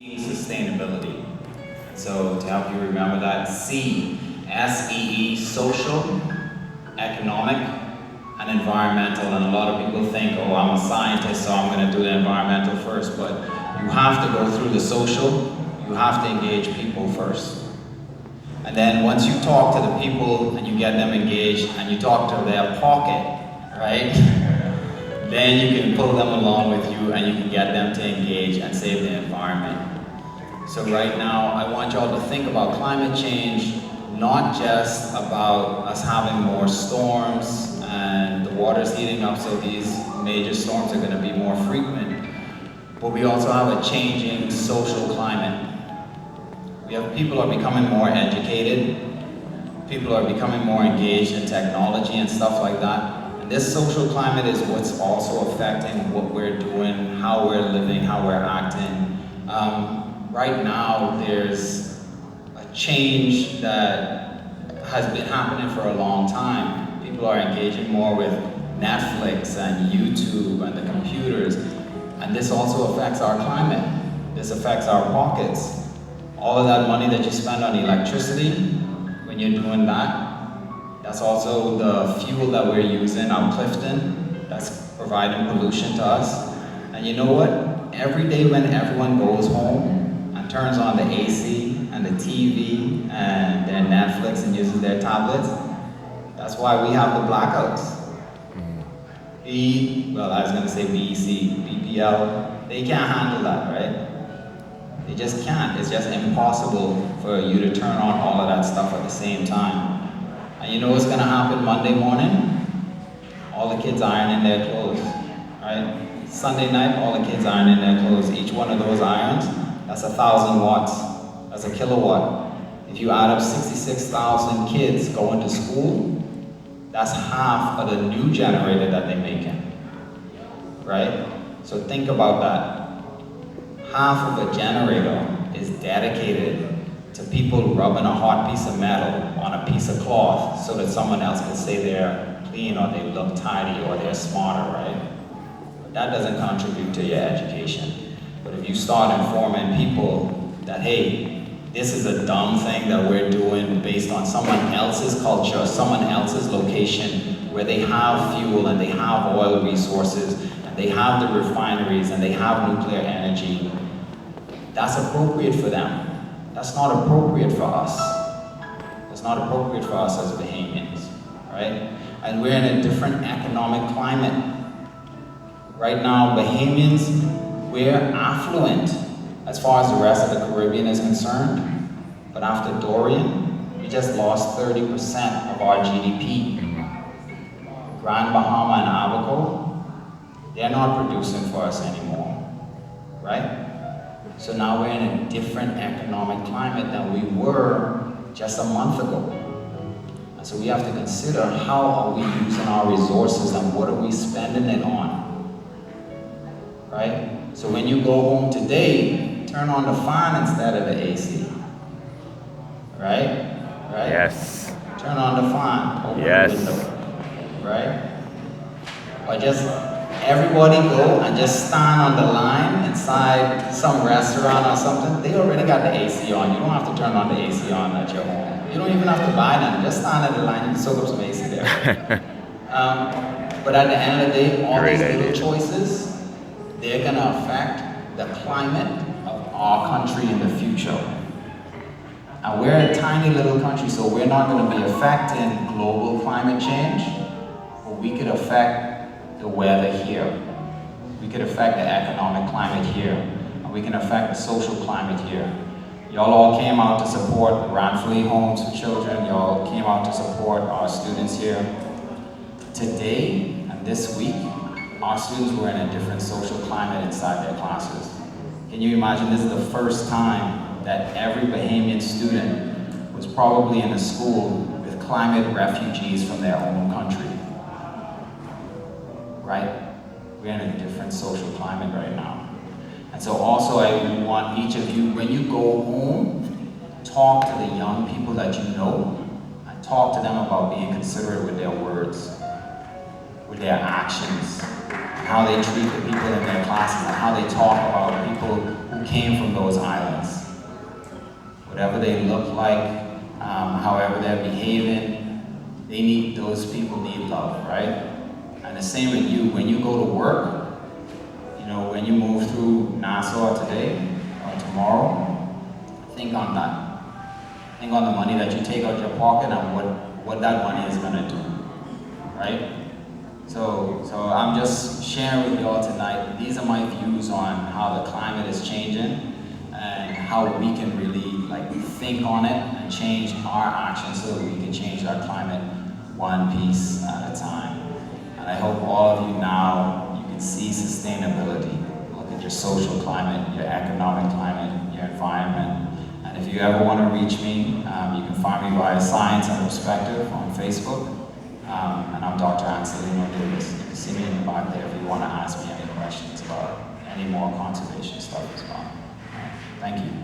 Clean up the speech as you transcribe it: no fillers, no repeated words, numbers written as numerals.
Sustainability. So to help you remember that, C, S-E-E, social, economic, and environmental. And a lot of people think, oh, I'm a scientist, so I'm going to do the environmental first. But you have to go through the social, you have to engage people first. And then once you talk to the people and you get them engaged and you talk to their pocket, right? Then you can pull them along with you and you can get them to engage and save the environment. So right now, I want y'all to think about climate change, not just about us having more storms and the water's heating up, so these major storms are gonna be more frequent, but we also have a changing social climate. We have people are becoming more educated, people are becoming more engaged in technology and stuff like that. And this social climate is what's also affecting what we're doing, how we're living, how we're acting. Right now, there's a change that has been happening for a long time. People are engaging more with Netflix and YouTube and the computers, and this also affects our climate. This affects our pockets. All of that money that you spend on electricity, when you're doing that, that's also the fuel that we're using, our Clifton, that's providing pollution to us. And you know what? Every day when everyone goes home and turns on the AC and the TV and their Netflix and uses their tablets, that's why we have the blackouts. I was gonna say BEC, BPL, they can't handle that, right? They just can't. It's just impossible for you to turn on all of that stuff at the same time. And you know what's gonna happen Monday morning? All the kids ironing their clothes, right? Sunday night, all the kids ironing their clothes. Each one of those irons, that's 1,000 watts. That's a kilowatt. If you add up 66,000 kids going to school, that's half of the new generator that they're making, right? So think about that. Half of a generator is dedicated to people rubbing a hot piece of metal on a piece of cloth so that someone else can say they're clean or they look tidy or they're smarter, right? But that doesn't contribute to your education. But if you start informing people that, hey, this is a dumb thing that we're doing based on someone else's culture, someone else's location, where they have fuel and they have oil resources, and they have the refineries and they have nuclear energy, that's appropriate for them. That's not appropriate for us. That's not appropriate for us as Bahamians, right? And we're in a different economic climate. Right now, Bahamians, we're affluent as far as the rest of the Caribbean is concerned. But after Dorian, we just lost 30% of our GDP. Grand Bahama and Abaco, they're not producing for us anymore, right? So now we're in a different economic climate than we were just a month ago. And so we have to consider how are we using our resources and what are we spending it on, right? So when you go home today, turn on the fan instead of the AC, right? Right? Yes. Turn on the fan, open Yes. the window, right? Or just everybody go and just stand on the line inside some restaurant or something. They already got the AC on. You don't have to turn on the AC on at your home. You don't even have to buy them. Just stand at the line. You can soak up some AC there. But at the end of the day, all Great these little idea. choices, they're gonna affect the climate of our country in the future. And we're a tiny little country, so we're not gonna be affecting global climate change, but we could affect the weather here. We could affect the economic climate here, and we can affect the social climate here. Y'all all came out to support Ranfley Homes for Children. Y'all came out to support our students here. Today and this week, our students were in a different social climate inside their classes. Can you imagine this is the first time that every Bahamian student was probably in a school with climate refugees from their own country? Right? We're in a different social climate right now. And so also I want each of you, when you go home, talk to the young people that you know, and talk to them about being considerate with their words, with their actions, and how they treat the people in their classes, and how they talk about people who came from those islands. Whatever they look like, however they're behaving, those people need love, right? And the same with you. When you go to work, you know, when you move through Nassau today or tomorrow, think on that. Think on the money that you take out your pocket and what that money is gonna do, right? So I'm just sharing with you all tonight. These are my views on how the climate is changing and how we can really think on it and change our actions so that we can change our climate one piece at a time. And I hope all of you now, you can see sustainability. Look at your social climate, your economic climate, your environment. And if you ever want to reach me, you can find me via Science and Perspective on Facebook. And I'm Dr. Ancilleno Davis. You can see me in the back there if you want to ask me any questions about any more conservation stuff as well. Thank you.